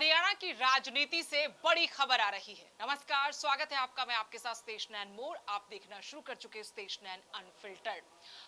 हरियाणा की राजनीति से बड़ी खबर आ रही है। नमस्कार, स्वागत है आपका। मैं आपके साथ स्टेज 9 मोड़। आप देखना शुरू कर चुके स्टेज 9 अनफिल्टर्ड।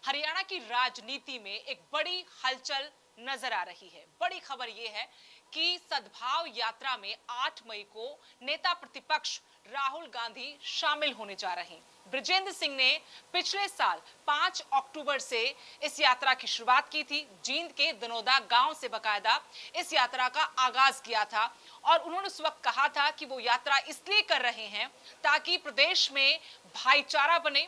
हरियाणा की राजनीति में एक बड़ी हलचल नजर आ रही है। बड़ी खबर यह है कि सद्भाव यात्रा में 8 मई को नेता प्रतिपक्ष राहुल गांधी शामिल होने जा रहे हैं। बृजेंद्र सिंह ने पिछले साल 5 अक्टूबर से इस यात्रा की शुरुआत की थी। जींद के दनोदा गांव से बकायदा इस यात्रा का आगाज किया था और उन्होंने उस वक्त कहा था कि वो यात्रा इसलिए कर रहे हैं ताकि प्रदेश में भाईचारा बने,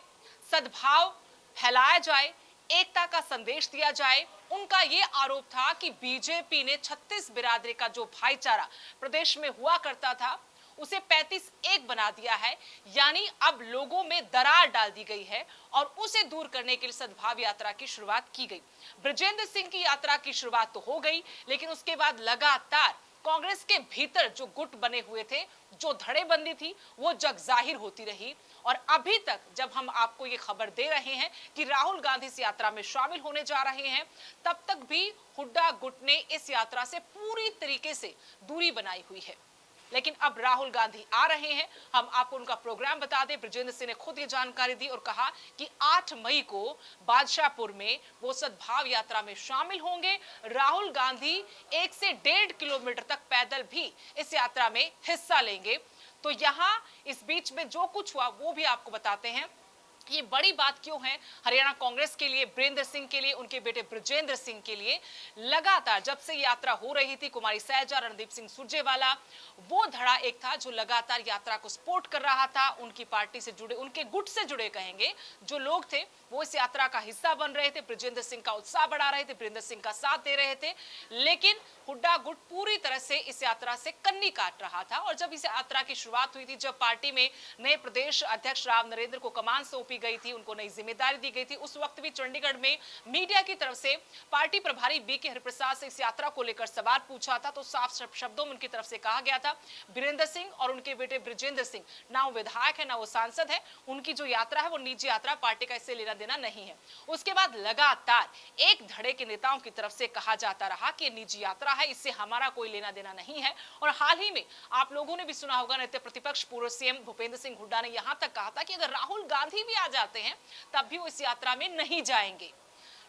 सद्भाव फैलाया जाए, एकता का संदेश दिया जाए। उनका ये आरोप था कि बीजेपी ने 36 बिरादरी का जो भाईचारा प्रदेश में हुआ करता था उसे 35-1 बना दिया है, यानी अब लोगों में दरार डाल दी गई है और उसे दूर करने के लिए सद्भाव यात्रा की शुरुआत की गई। बृजेंद्र सिंह की यात्रा की शुरुआत तो हो गई, लेकिन उसके बाद लगातार कांग्रेस के भीतर जो गुट बने हुए थे, जो धड़ेबंदी थी, वो जग जाहिर होती रही। और अभी तक जब हम आपको ये खबर दे रहे हैं कि राहुल गांधी इस यात्रा में शामिल होने जा रहे हैं, तब तक भी हुड्डा गुट ने इस यात्रा से पूरी तरीके से दूरी बनाई हुई है। लेकिन अब राहुल गांधी आ रहे हैं। हम आपको उनका प्रोग्राम बता दें। बृजेंद्र सिंह ने खुद ये जानकारी दी और कहा कि 8 मई को बादशाहपुर में वो सद्भाव यात्रा में शामिल होंगे। राहुल गांधी 1 से 1.5 किलोमीटर तक पैदल भी इस यात्रा में हिस्सा लेंगे। तो यहां इस बीच में जो कुछ हुआ वो भी आपको बताते हैं। ये बड़ी बात क्यों है हरियाणा कांग्रेस के लिए, वीरेंद्र सिंह के लिए, उनके बेटे बृजेंद्र सिंह के लिए। लगातार जब से यात्रा हो रही थी, कुमारी सैलजा, रणदीप सिंह सुरजेवाला, वो धड़ा एक था जो लगातार यात्रा को सपोर्ट कर रहा था। उनकी पार्टी से जुड़े, उनके गुट से जुड़े कहेंगे जो लोग थे, वो इस यात्रा का हिस्सा बन रहे थे, बृजेंद्र सिंह का उत्साह बढ़ा रहे थे, बृजेंद्र सिंह का साथ दे रहे थे। लेकिन हुड्डा गुट पूरी तरह से इस यात्रा से कन्नी काट रहा था। और जब इस यात्रा की शुरुआत हुई थी, जब पार्टी में नए प्रदेश अध्यक्ष राव नरेंद्र को कमान सौंपी गई थी, उनको नई जिम्मेदारी दी गई थी, उस वक्त भी चंडीगढ़ में मीडिया की तरफ से पार्टी प्रभारी बीके हरिप्रसाद से इस यात्रा को लेकर सवाल पूछा था, तो साफ शब्दों में उनकी तरफ से कहा गया था वीरेंद्र सिंह और उनके बेटे बृजेंद्र सिंह ना वो विधायक है ना वो सांसद है, उनकी जो यात्रा है वो निजी यात्रा, पार्टी का इससे लेना देना नहीं है। उसके बाद लगातार एक धड़े के नेताओं की तरफ से कहा जाता रहा कि निजी यात्रा है, इससे हमारा कोई लेना देना नहीं है। और हाल ही में आप लोगों ने भी सुना होगा, नेता प्रतिपक्ष पूर्व सीएम भूपेंद्र सिंह हुड्डा ने यहां तक कहा था कि अगर राहुल गांधी भी आ जाते हैं तब भी वो इस यात्रा में नहीं जाएंगे,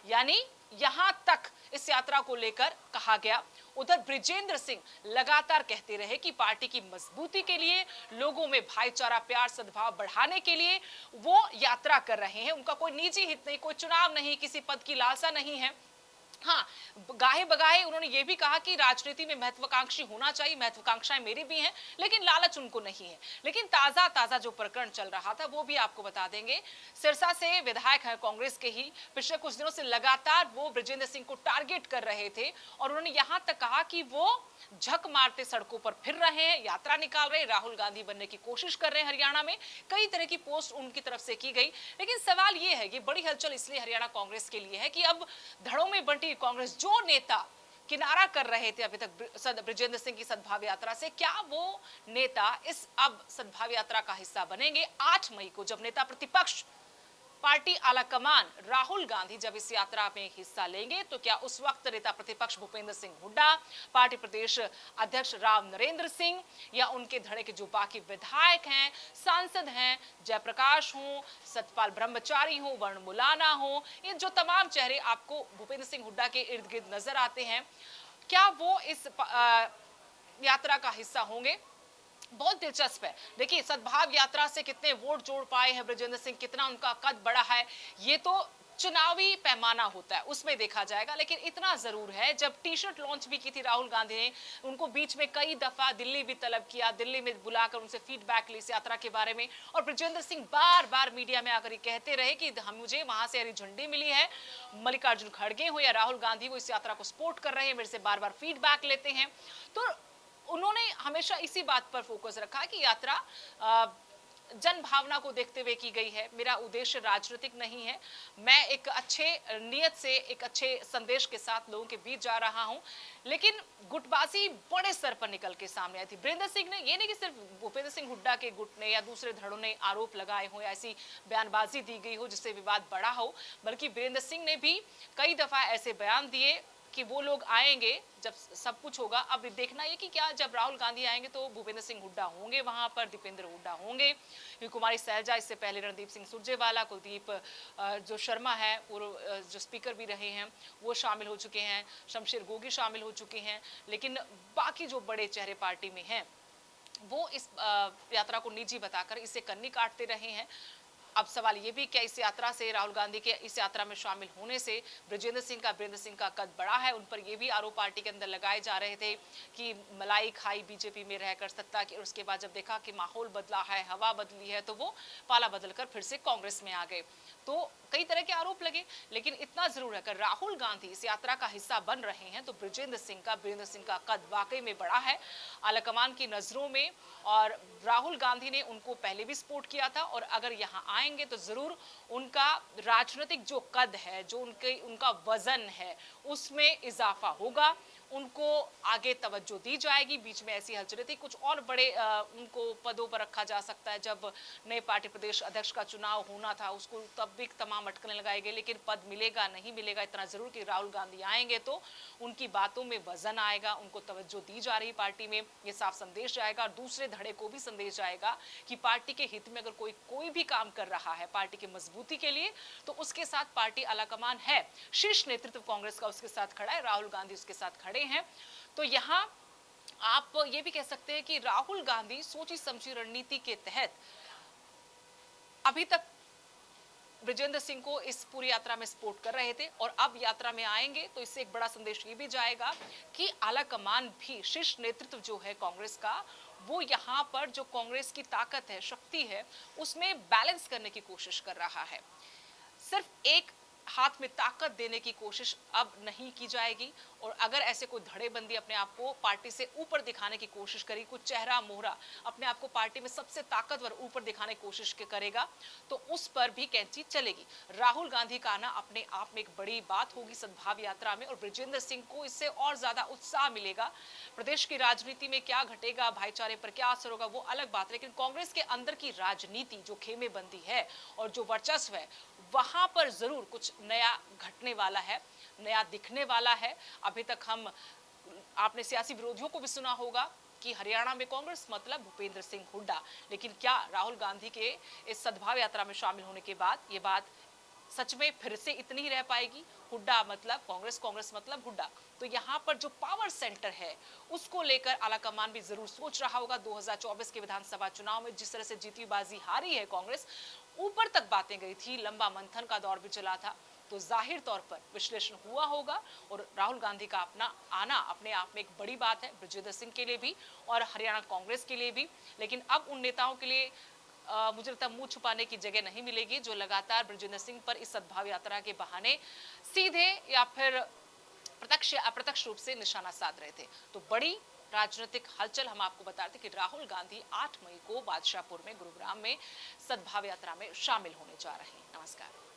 यानी यहां तक इस यात्रा को लेकर कहा गया। उधर बृजेंद्र सिंह लगातार कहते रहे कि पार्टी की मजबूती के लिए, लोगों में भाईचारा, प्यार, सद्भाव बढ़ाने के लिए वो यात्रा कर रहे हैं। उनका कोई निजी हित नहीं, कोई चुनाव नहीं, किसी पद की लालसा नहीं है। हाँ, गाहे बगाहे उन्होंने ये भी कहा कि राजनीति में महत्वाकांक्षी होना चाहिए, महत्वाकांक्षाएं मेरी भी हैं, लेकिन लालच उनको नहीं है। लेकिन ताजा जो प्रकरण चल रहा था वो भी आपको बता देंगे। सिरसा से विधायक है कांग्रेस के ही, पिछले कुछ दिनों से लगातार वो बृजेंद्र सिंह को टारगेट कर रहे थे और उन्होंने यहां तक कहा कि वो झक मारते सड़कों पर फिर रहे हैं, यात्रा निकाल रहे हैं, राहुल गांधी बनने की कोशिश कर रहे हैं। हरियाणा में कई तरह की पोस्ट उनकी तरफ से की गई। लेकिन सवाल ये है, ये बड़ी हलचल इसलिए हरियाणा कांग्रेस के लिए है कि अब धड़ों में बंटी कांग्रेस, जो नेता किनारा कर रहे थे अभी तक बृजेंद्र सिंह की सद्भाव यात्रा से, क्या वो नेता इस अब सद्भाव यात्रा का हिस्सा बनेंगे? 8 मई को जब नेता प्रतिपक्ष पार्टी आलाकमान राहुल गांधी जब इस यात्रा में हिस्सा लेंगे, तो क्या उस वक्त नेता प्रतिपक्ष भूपेंद्र सिंह हुड्डा, पार्टी प्रदेश अध्यक्ष राव नरेंद्र सिंह या उनके धड़े के जो बाकी विधायक हैं, सांसद हैं, जयप्रकाश हो, सतपाल ब्रह्मचारी हो, वरुण मुलाना हो, ये जो तमाम चेहरे आपको भूपेंद्र सिंह हुड्डा के इर्द गिर्द नजर आते हैं, क्या वो इस यात्रा का हिस्सा होंगे? बहुत दिलचस्प है। देखिए, सद्भाव यात्रा से कितने वोट जोड़ पाए हैं बृजेंद्र सिंह, कितना उनका कद बढ़ा है, ये तो चुनावी पैमाना होता है, उसमें देखा जाएगा। लेकिन इतना जरूर है, जब टी शर्ट लॉन्च भी की थी राहुल गांधी ने, उनको बीच में कई दफा दिल्ली भी तलब किया, दिल्ली में बुलाकर उनसे फीडबैक ली इस यात्रा के बारे में। और बृजेंद्र सिंह बार बार मीडिया में आकर कहते रहे कि मुझे वहां से हरी झंडी मिली है, मल्लिकार्जुन खड़गे हो या राहुल गांधी, वो इस यात्रा को सपोर्ट कर रहे हैं, मेरे से बार बार फीडबैक लेते हैं। तो उन्होंने हमेशा इसी बात पर फोकस रखा कि यात्रा जन भावना को देखते हुए की गई है, मेरा उद्देश्य राजनीतिक नहीं है, मैं एक अच्छे नियत से, एक अच्छे संदेश के साथ लोगों के बीच जा रहा हूं। लेकिन गुटबाजी बड़े स्तर पर निकल के सामने आई थी। वीरेंद्र सिंह ने, ये नहीं कि सिर्फ भूपेंद्र सिंह हुड्डा के गुट ने या दूसरे धड़ों ने आरोप लगाए हो या ऐसी बयानबाजी दी गई हो जिससे विवाद बढ़ा हो, बल्कि वीरेंद्र सिंह ने भी कई दफा ऐसे बयान दिए कि वो लोग आएंगे जब सब कुछ होगा। अब देखना ये कि क्या जब राहुल गांधी आएंगे तो भूपेंद्र सिंह हुड्डा होंगे वहां पर, दीपेंद्र हुड्डा होंगे, कुमारी सैलजा, इससे पहले रणदीप सिंह सुरजेवाला, कुलदीप जो शर्मा है वो जो स्पीकर भी रहे हैं वो शामिल हो चुके हैं, शमशेर गोगी शामिल हो चुके हैं। लेकिन बाकी जो बड़े चेहरे पार्टी में हैं वो इस यात्रा को निजी बताकर इसे कन्नी काटते रहे हैं। अब सवाल ये भी क्या इस यात्रा से, राहुल गांधी के इस यात्रा में शामिल होने से वीरेंद्र सिंह का कद बढ़ा है? उन पर ये भी आरोप पार्टी के अंदर लगाए जा रहे थे कि मलाई खाई बीजेपी में रहकर सत्ता की, और उसके बाद जब देखा कि माहौल बदला है, हवा बदली है, तो वो पाला बदलकर फिर से कांग्रेस में आ गए। तो कई तरह के आरोप लगे, लेकिन इतना जरूर है कि राहुल गांधी इस यात्रा का हिस्सा बन रहे हैं तो वीरेंद्र सिंह का कद वाकई में बड़ा है आलाकमान की नजरों में। और राहुल गांधी ने उनको पहले भी सपोर्ट किया था, और अगर यहाँ आएंगे तो जरूर उनका राजनीतिक जो कद है, जो उनका वजन है, उसमें इजाफा होगा, उनको आगे तवज्जो दी जाएगी। बीच में ऐसी हलचलें थी, कुछ और बड़े उनको पदों पर रखा जा सकता है। जब नए पार्टी प्रदेश अध्यक्ष का चुनाव होना था उसको तब भी तमाम अटकलें लगाई गई, लेकिन पद मिलेगा नहीं मिलेगा इतना जरूर कि राहुल गांधी आएंगे तो उनकी बातों में वजन आएगा, उनको तवज्जो दी जा रही पार्टी में, ये साफ संदेश जाएगा। और दूसरे धड़े को भी संदेश जाएगा कि पार्टी के हित में अगर कोई भी काम कर रहा है पार्टी की मजबूती के लिए, तो उसके साथ पार्टी आलाकमान है, शीर्ष नेतृत्व कांग्रेस का उसके साथ खड़ा है, राहुल गांधी उसके साथ खड़े हैं। तो यहाँ आप ये भी कह सकते हैं कि राहुल गांधी सोची समझी रणनीति के तहत अभी तक वीरेंद्र सिंह को इस पूरी यात्रा में सपोर्ट कर रहे थे, और अब यात्रा में आएंगे तो इससे एक बड़ा संदेश ये भी जाएगा कि आलाकमान भी, शीर्ष नेतृत्व जो है कांग्रेस का, वो यहाँ पर जो कांग्रेस की ताकत है, शक्ति है, उसमें बैलेंस करने की कोशिश कर रहा है। सिर्फ एक हाथ में ताकत देने की कोशिश अब नहीं की जाएगी, और अगर ऐसे कोई धड़ेबंदी अपने आप को पार्टी से ऊपर दिखाने की कोशिश करेगी, कुछ चेहरा मोहरा अपने आप को पार्टी में सबसे ताकतवर ऊपर दिखाने की कोशिश करेगा, तो उस पर भी कैंची चलेगी। राहुल गांधी का आना अपने आप में एक बड़ी बात होगी सद्भाव यात्रा में, और वीरेंद्र सिंह को इससे और ज्यादा उत्साह मिलेगा। प्रदेश की राजनीति में क्या घटेगा, भाईचारे पर क्या असर होगा, वो अलग बात है, लेकिन कांग्रेस के अंदर की राजनीति जो खेमेबंदी है और जो वर्चस्व है, वहां पर जरूर कुछ नया घटने वाला है, नया दिखने वाला है। अभी तक आपने सियासी विरोधियों को भी सुना होगा कि हरियाणा में कांग्रेस मतलब भूपेंद्र सिंह हुड्डा, लेकिन क्या राहुल गांधी के इस सद्भाव यात्रा में शामिल होने के बाद ये बात सच में फिर से इतनी ही रह पाएगी? हुड्डा मतलब कांग्रेस, कांग्रेस मतलब हुड्डा। तो यहाँ पर जो पावर सेंटर है उसको लेकर आलाकमान भी जरूर सोच रहा होगा। 2024 के विधानसभा चुनाव में जिस तरह से जीती बाजी हारी है कांग्रेस, ऊपर तक बातें गई थी, लंबा मंथन का दौर भी चला था, तो जाहिर तौर पर विश्लेषण हुआ होगा। और राहुल गांधी का अपना आना अपने आप में एक बड़ी बात है, वीरेंद्र सिंह के लिए भी और हरियाणा कांग्रेस के लिए भी। लेकिन अब उन नेताओं के लिए मुझे लगता है मुंह छुपाने की जगह नहीं मिलेगी, जो लगातार वीरेंद्र सिंह पर इस सद्भाव यात्रा के बहाने सीधे या फिर प्रत्यक्ष या अप्रत्यक्ष रूप से निशाना साध रहे थे। तो बड़ी राजनीतिक हलचल हम आपको बताते कि राहुल गांधी 8 मई को बादशाहपुर में, गुरुग्राम में सद्भाव यात्रा में शामिल होने जा रहे हैं। नमस्कार।